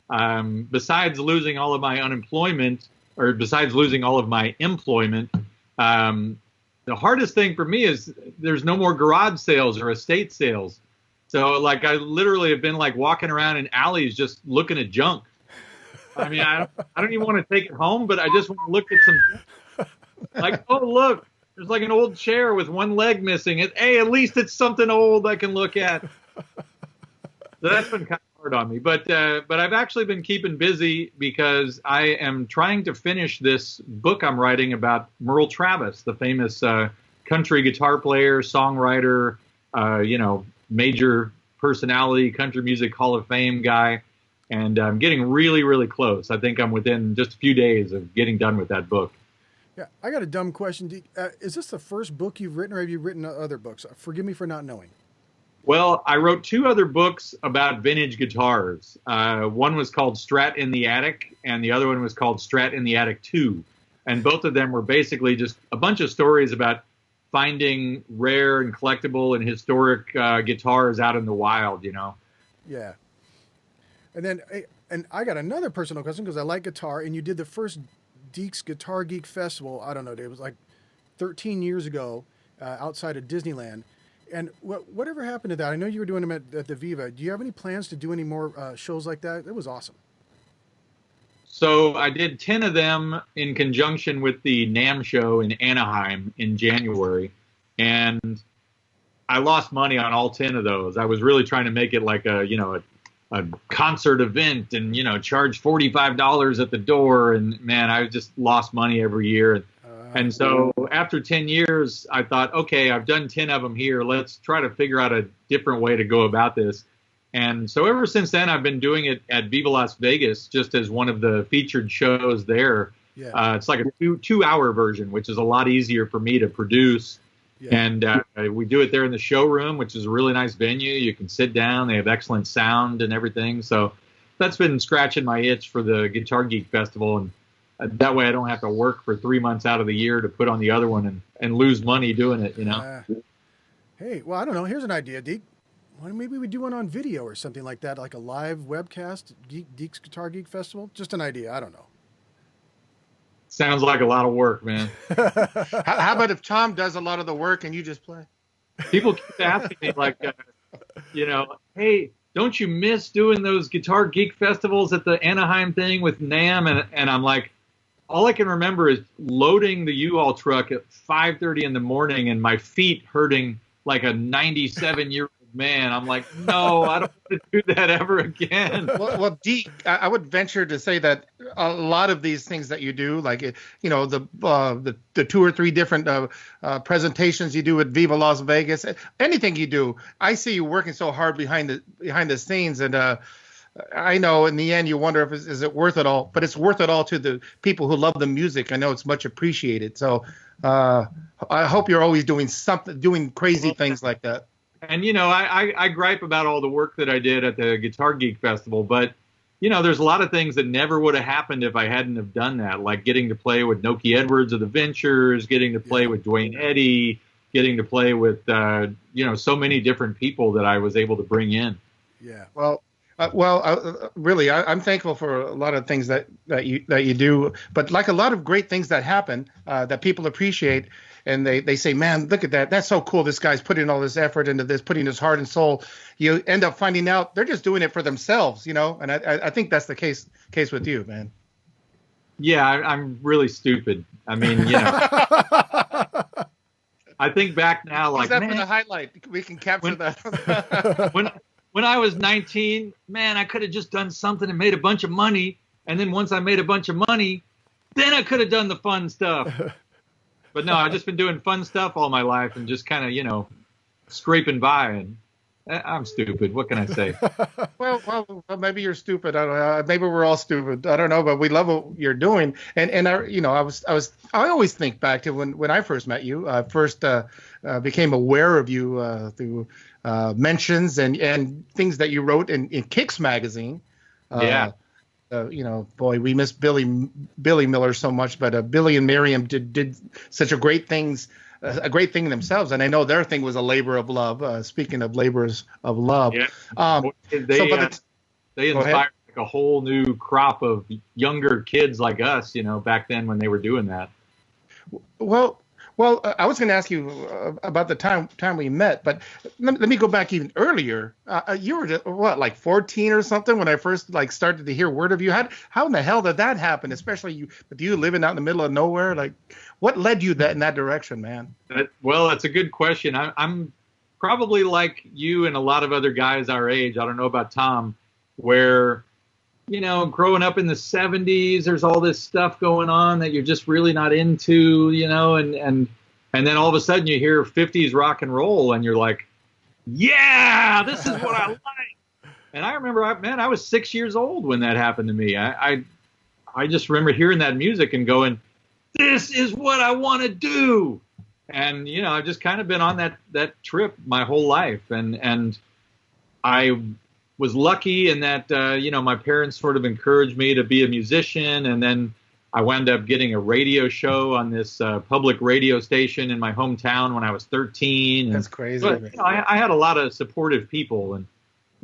Besides losing all of my unemployment, or besides losing all of my employment, the hardest thing for me is there's no more garage sales or estate sales. So I literally have been walking around in alleys just looking at junk. I mean, I don't even want to take it home, but I just want to look at some, oh, look, there's an old chair with one leg missing. Hey, at least it's something old I can look at. So that's been kind of hard on me, but I've actually been keeping busy because I am trying to finish this book I'm writing about Merle Travis, the famous country guitar player, songwriter, major personality, country music Hall of Fame guy, and I'm getting really, really close. I think I'm within just a few days of getting done with that book. Yeah, I got a dumb question, Deke. Is this the first book you've written, or have you written other books? Forgive me for not knowing. Well, I wrote 2 other books about vintage guitars. One was called Strat in the Attic, and the other one was called Strat in the Attic 2. And both of them were basically just a bunch of stories about finding rare and collectible and historic guitars out in the wild, Yeah. And then I got another personal question because I like guitar, and you did the first Deke's Guitar Geek Festival, I don't know, it was 13 years ago outside of Disneyland. And whatever happened to that? I know you were doing them at the Viva. Do you have any plans to do any more shows like that? It was awesome. So I did 10 of them in conjunction with the NAMM show in Anaheim in January. And I lost money on all 10 of those. I was really trying to make it like a concert event and, charge $45 at the door. And, man, I just lost money every year. And so after 10 years, I thought, okay, I've done 10 of them here. Let's try to figure out a different way to go about this. And so ever since then, I've been doing it at Viva Las Vegas just as one of the featured shows there. Yeah. It's like a two-hour version, which is a lot easier for me to produce. Yeah. And we do it there in the showroom, which is a really nice venue. You can sit down. They have excellent sound and everything. So that's been scratching my itch for the Guitar Geek Festival. And that way I don't have to work for 3 months out of the year to put on the other one and lose money doing it, Hey, well, I don't know. Here's an idea, Deke. Why maybe we do one on video or something like that, like a live webcast, Deke's Guitar Geek Festival? Just an idea. I don't know. Sounds like a lot of work, man. How about if Tom does a lot of the work and you just play? People keep asking me, hey, don't you miss doing those Guitar Geek festivals at the Anaheim thing with NAMM? And I'm like, all I can remember is loading the U-Haul truck at 5:30 in the morning and my feet hurting like a 97-year-old man, I'm like, no, I don't want to do that ever again. Well, Deke, I would venture to say that a lot of these things that you do, like the 2 or 3 different presentations you do at Viva Las Vegas, anything you do, I see you working so hard behind the scenes, and I know in the end you wonder if is it worth it all, but it's worth it all to the people who love the music. I know it's much appreciated. So I hope you're always doing crazy things like that. And, I gripe about all the work that I did at the Guitar Geek Festival, but, there's a lot of things that never would have happened if I hadn't have done that, like getting to play with Noki Edwards of the Ventures, getting to play with Dwayne Eddy, getting to play with, so many different people that I was able to bring in. Yeah. Really, I'm thankful for a lot of things that you do, but like a lot of great things that happen that people appreciate, and they say, man, look at that. That's so cool. This guy's putting all this effort into this, putting his heart and soul. You end up finding out they're just doing it for themselves, and I think that's the case with you, man. Yeah, I'm really stupid. I mean, I think back now, like, man, for the highlight, we can capture that. When I was 19, man, I could have just done something and made a bunch of money. And then once I made a bunch of money, then I could have done the fun stuff. But no, I've just been doing fun stuff all my life and just kind of, scraping by. And I'm stupid. What can I say? Well, maybe you're stupid. I don't know. Maybe we're all stupid. I don't know, but we love what you're doing. And I always think back to when I first met you. I first became aware of you through mentions and things that you wrote in Kicks magazine. Boy, we miss Billy Miller so much, but Billy and Miriam did such a great thing themselves, and I know their thing was a labor of love. Speaking of labors of love, they inspired like a whole new crop of younger kids like us, back then when they were doing that. Well, I was going to ask you about the time we met, but let me go back even earlier. You were what, like 14 or something when I first started to hear word of you. How in the hell did that happen? Especially with you living out in the middle of nowhere. Like, what led you in that direction, man? Well, that's a good question. I'm probably like you and a lot of other guys our age. I don't know about Tom, where growing up in the 70s, there's all this stuff going on that you're just really not into, and then all of a sudden you hear 50s rock and roll and you're like, yeah, this is what I like. And I remember, I was 6 years old when that happened to me. I just remember hearing that music and going, this is what I want to do. And, I've just kind of been on that trip my whole life. And I was lucky in that, my parents sort of encouraged me to be a musician. And then I wound up getting a radio show on this public radio station in my hometown when I was 13. And, that's crazy. But, I had a lot of supportive people. And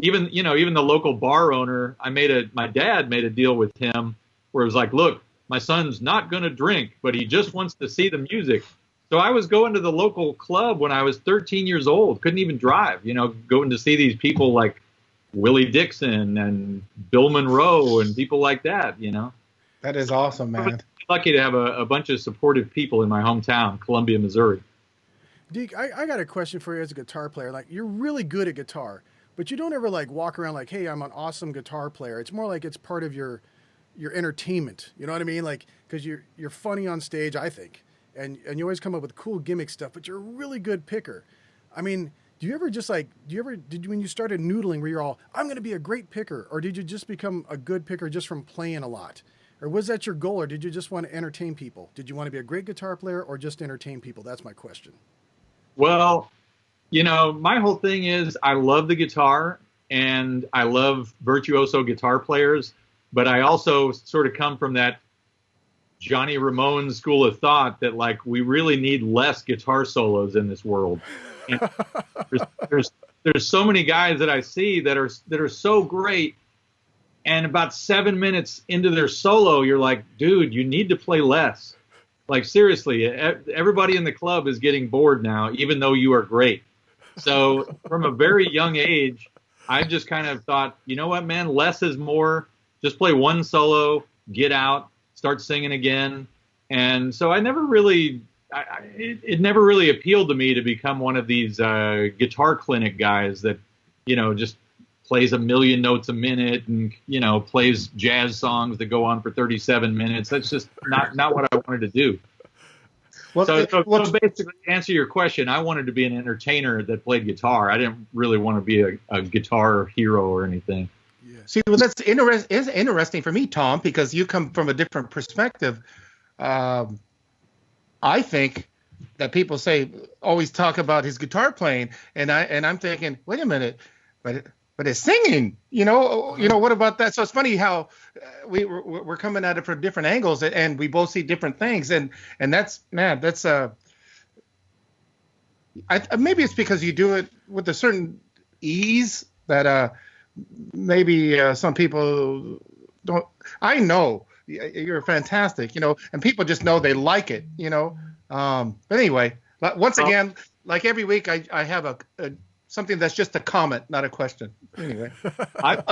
even the local bar owner, my dad made a deal with him where it was like, look, my son's not going to drink, but he just wants to see the music. So I was going to the local club when I was 13 years old, couldn't even drive, going to see these people like Willie Dixon and Bill Monroe and people like that, That is awesome, man. I was lucky to have a bunch of supportive people in my hometown, Columbia, Missouri. Deke, I got a question for you as a guitar player. Like, you're really good at guitar, but you don't ever walk around like, hey, I'm an awesome guitar player. It's more like it's part of your entertainment. You know what I mean? Like, because you're funny on stage, I think, and you always come up with cool gimmick stuff. But you're a really good picker. I mean, do you ever when you started noodling, were you all, I'm going to be a great picker, or did you just become a good picker just from playing a lot? Or was that your goal, or did you just want to entertain people? Did you want to be a great guitar player or just entertain people? That's my question. Well, my whole thing is I love the guitar and I love virtuoso guitar players, but I also sort of come from that Johnny Ramone school of thought that we really need less guitar solos in this world. And there's so many guys that I see that are so great. And about 7 minutes into their solo, you're like, dude, you need to play less. Like, seriously, everybody in the club is getting bored now, even though you are great. So from a very young age, I just kind of thought, you know what, man, less is more. Just play one solo, get out, start singing again. And so I never really it never really appealed to me to become one of these guitar clinic guys that, just plays a million notes a minute and, plays jazz songs that go on for 37 minutes. That's just not what I wanted to do. So basically, to answer your question, I wanted to be an entertainer that played guitar. I didn't really want to be a guitar hero or anything. Yeah. See, well, that's interesting for me, Tom, because you come from a different perspective. I think that people always talk about his guitar playing, and I'm thinking, wait a minute, but it's singing. What about that? So it's funny how we're coming at it from different angles, and we both see different things, and that's maybe it's because you do it with a certain ease that maybe some people don't. I know you're fantastic, and people just know they like it, But anyway, once again, like every week, I have a something that's just a comment, not a question. Anyway, I'm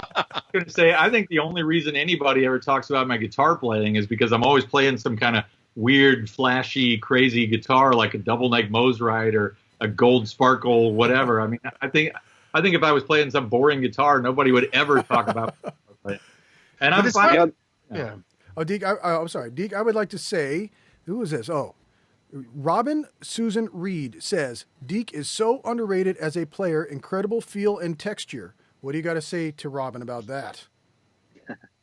going to say I think the only reason anybody ever talks about my guitar playing is because I'm always playing some kind of weird, flashy, crazy guitar like a double neck Mosrite or a gold sparkle, whatever. I mean, I think if I was playing some boring guitar, nobody would ever talk about it. And I'm fine. Yeah. Oh, Deke, I'm sorry. Deke, I would like to say, who is this? Oh, Robin Susan Reed says, Deke is so underrated as a player, incredible feel and texture. What do you got to say to Robin about that?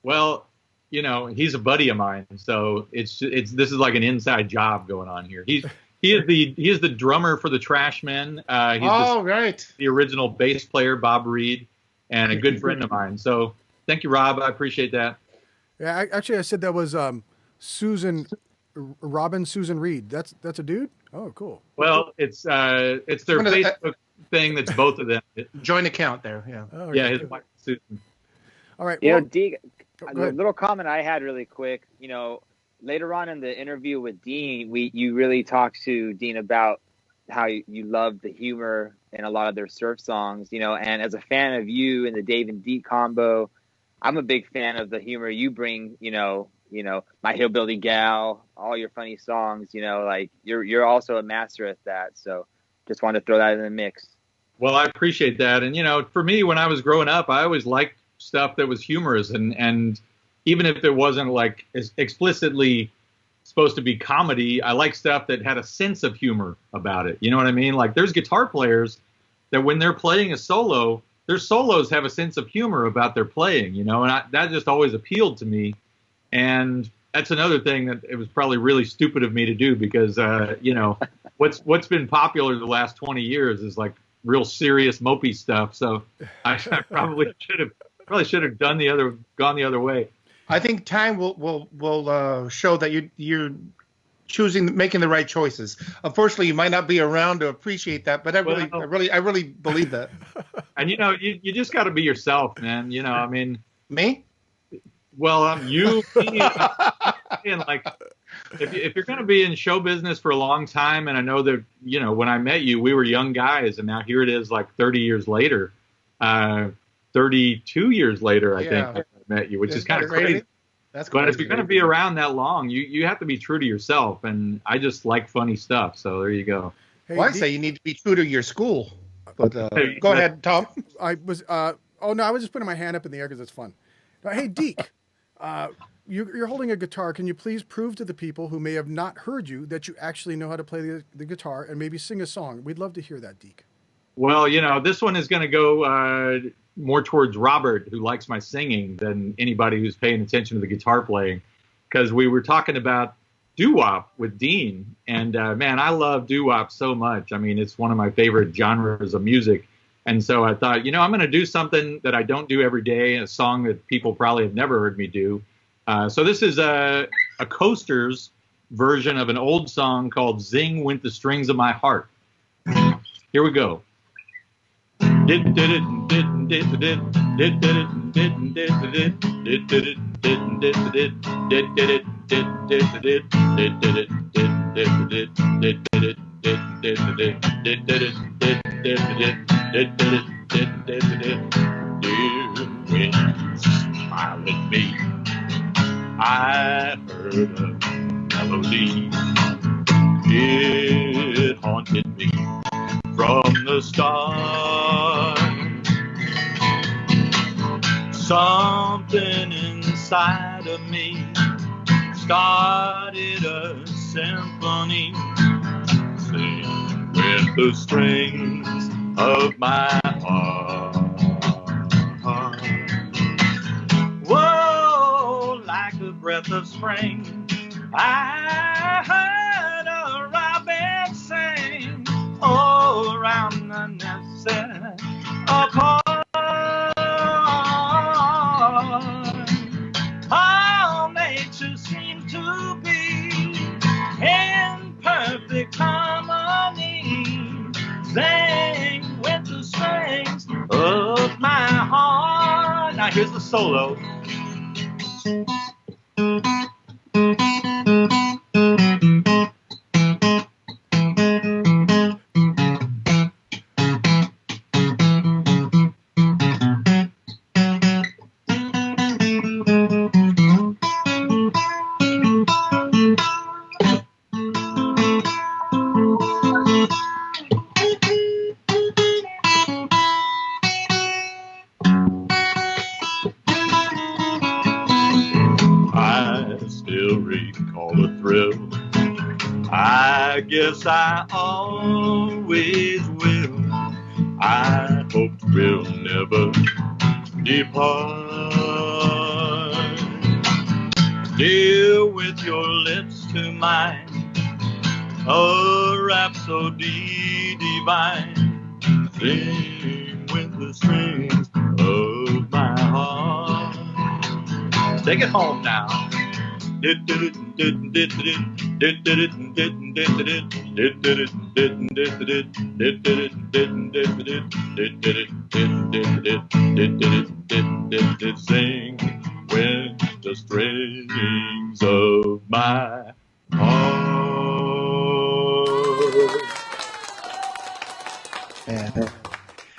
Well, he's a buddy of mine, so this is like an inside job going on here. He is the drummer for the Trashmen. He's the original bass player, Bob Reed, and a good friend of mine. So thank you, Rob. I appreciate that. Yeah, I said that was Robin Susan Reed. That's a dude? Oh, cool. Well, it's their Facebook thing that's both of them. Joint account there, yeah. Oh, yeah, his wife Susan. All right. Deke, a little comment I had really quick. Later on in the interview with Dean, you really talked to Dean about how you love the humor in a lot of their surf songs, and as a fan of you and the Dave and Deke combo, I'm a big fan of the humor you bring, My Hillbilly Gal, all your funny songs, like you're also a master at that. So just wanted to throw that in the mix. Well, I appreciate that. And, for me, when I was growing up, I always liked stuff that was humorous. And even if it wasn't like explicitly supposed to be comedy, I like stuff that had a sense of humor about it. You know what I mean? Like there's guitar players that when they're playing a solo, their solos have a sense of humor about their playing, and that just always appealed to me. And that's another thing that it was probably really stupid of me to do because, what's been popular the last 20 years is like real serious mopey stuff. So I probably should have gone the other way. I think time will show that you're making the right choices. Unfortunately, you might not be around to appreciate that, but I really believe that. And you just got to be yourself, man. I mean, me. Well, you, me, and like, if you're going to be in show business for a long time, and I know that, when I met you, we were young guys, and now here it is, like 30 years later, 32 years later, I think I met you, which is kind of crazy. That's but if you're going to be around that long, you have to be true to yourself, and I just like funny stuff. So there you go. Hey, I say you need to be true to your school. But go ahead, Tom. I was I was just putting my hand up in the air because it's fun. Hey, Deke. You're holding a guitar. Can you please prove to the people who may have not heard you that you actually know how to play the guitar and maybe sing a song? We'd love to hear that, Deke. Well, this one is going to go more towards Robert, who likes my singing, than anybody who's paying attention to the guitar playing, because we were talking about doo-wop with Dean, and man, I love doo-wop so much. I mean, it's one of my favorite genres of music. And so I thought, I'm going to do something that I don't do every day, a song that people probably have never heard me do. So this is a Coasters version of an old song called Zing Went the Strings of My Heart. Here we go. Smile at me. I heard a melody It haunted me from the start. Something inside of me started a symphony, sing with the strings of my heart. Whoa, like a breath of spring, I heard a robin sing all around the nest apart. All nature seemed to be in perfect harmony, sing with the strings of my heart. Now here's the solo. I guess I always will. I hope we'll never depart. Dear, with your lips to mine, a rhapsody divine, sing with the strings of my heart. Take it home now. Sing with the strings of my heart.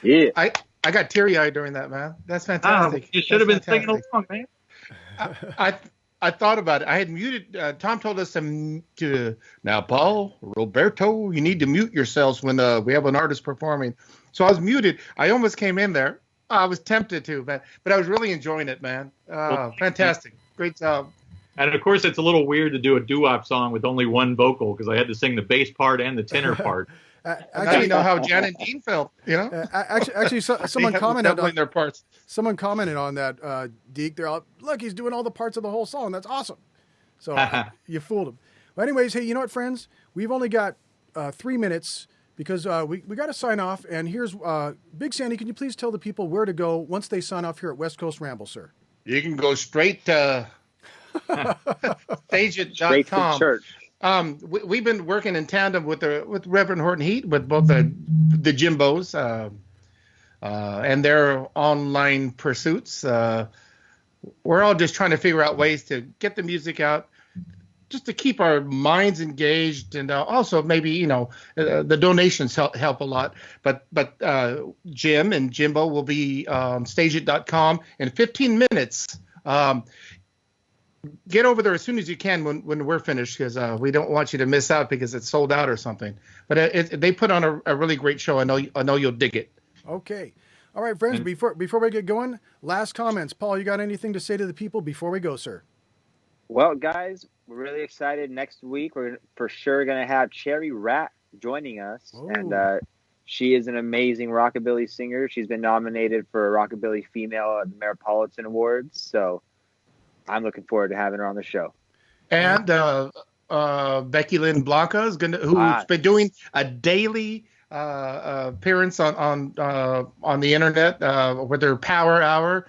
Yeah. I got teary-eyed during that, man. That's fantastic. You should have been singing along, man. I thought about it. I had muted. Tom told us to now, Paul, Roberto, you need to mute yourselves when we have an artist performing. So I was muted. I almost came in there. I was tempted to, but I was really enjoying it, man. Fantastic. Great job. And, of course, it's a little weird to do a doo-wop song with only one vocal because I had to sing the bass part and the tenor part. Actually, you know how Jan and Dean felt, you know? Actually, someone commented on their parts. Someone commented on that, Deke. They're all, look, he's doing all the parts of the whole song. That's awesome. So you fooled him. But anyways, hey, you know what, friends? We've only got 3 minutes because we got to sign off. And here's Big Sandy. Can you please tell the people where to go once they sign off here at West Coast Ramble, sir? You can go straight to stageit.com. Straight to church. We've been working in tandem with Reverend Horton Heat, with both the Jimbos and their online pursuits. We're all just trying to figure out ways to get the music out, just to keep our minds engaged, and also maybe the donations help a lot. But Jim and Jimbo will be on stageit.com in 15 minutes. Get over there as soon as you can when we're finished, because we don't want you to miss out because it's sold out or something. But they put on a really great show. I know you'll dig it. Okay. All right, friends, before we get going, last comments. Paul, you got anything to say to the people before we go, sir? Well, guys, we're really excited. Next week, we're for sure going to have Cherry Rat joining us. Ooh. And she is an amazing rockabilly singer. She's been nominated for a Rockabilly Female at the Metropolitan Awards. So I'm looking forward to having her on the show. And Becky Lynn Blanca is who's been doing a daily appearance on the internet with her Power Hour.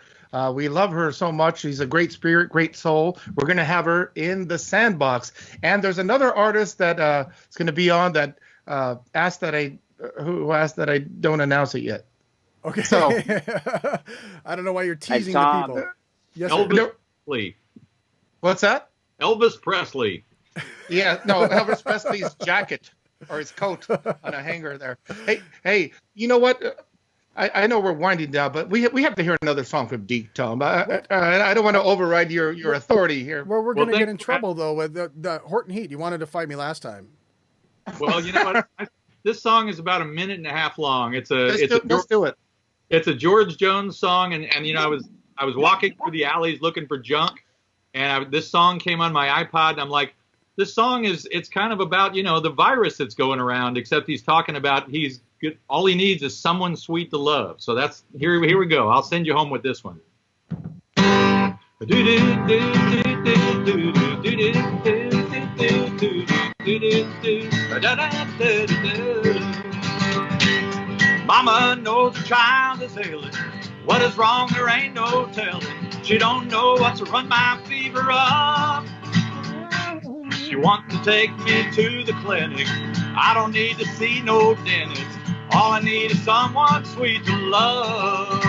We love her so much. She's a great spirit, great soul. We're going to have her in the Sandbox. And there's another artist that is going to be on that asked that I don't announce it yet. Okay. So I don't know why you're teasing Hey, the Tom. people. Yes, Elvis Presley. What's that? Elvis Presley. Yeah, no, Elvis Presley's jacket or his coat on a hanger there. Hey, you know what? I know we're winding down, but we have to hear another song from Deke, Tom. I don't want to override your authority here. Well, we're going to get in trouble, though, with the Horton Heat. You wanted to fight me last time. Well, you know what? This song is about a minute and a half long. Let's do it. It's a George Jones song, and I was walking through the alleys looking for junk, and this song came on my iPod, and I'm like, this song it's kind of about the virus that's going around, except he's talking about all he needs is someone sweet to love. So that's here we go. I'll send you home with this one. Mama knows her child is ailing. What is wrong? There ain't no telling. She don't know what's run my fever up. She wants to take me to the clinic. I don't need to see no dentist. All I need is someone sweet to love.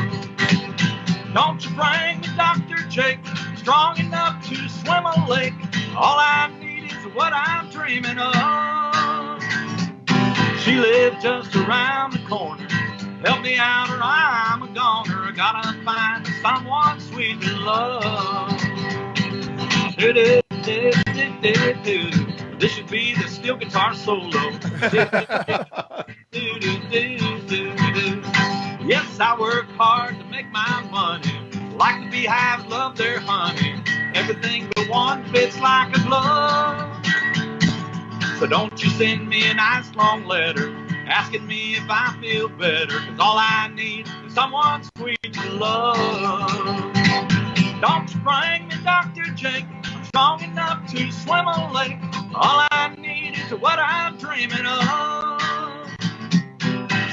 Don't you bring me Dr. Jake, strong enough to swim a lake. All I need is what I'm dreaming of. She lives just around the corner. Help me out or I'm a goner. I gotta find someone sweet to love. This should be the steel guitar solo. Yes, I work hard to make my money. Like the beehives love their honey. Everything but one fits like a glove. So don't you send me a nice long letter asking me if I feel better, 'cause all I need is someone sweet to love. Don't you bring me Dr. Jake, I'm strong enough to swim a lake. All I need is what I'm dreaming of.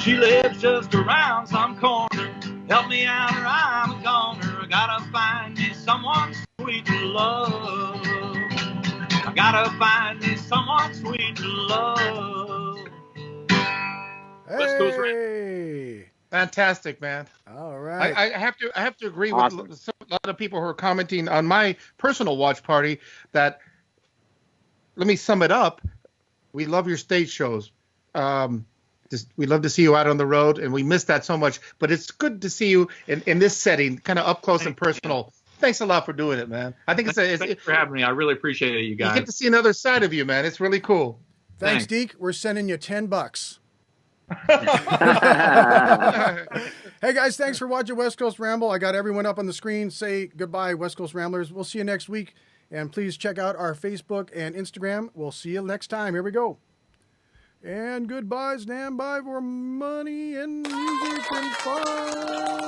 She lives just around some corner. Help me out or I'm a goner. I gotta find me someone sweet to love. I gotta find me someone sweet to love. Hey! Fantastic, man. All right. I have to agree with a lot of people who are commenting on my personal watch party that, let me sum it up. We love your stage shows. We love to see you out on the road, and we miss that so much. But it's good to see you in this setting, kind of up close and personal. Thanks a lot for doing it, man. I think Thanks for having me. I really appreciate it, you guys. You get to see another side of you, man. It's really cool. Thanks, Deke. We're sending you $10. Hey guys, thanks for watching West Coast Ramble. I got everyone up on the screen. Say goodbye, West Coast Ramblers. We'll see you next week. And please check out our Facebook and Instagram. We'll see you next time. Here we go. And goodbye. Stand by for money and music and fun.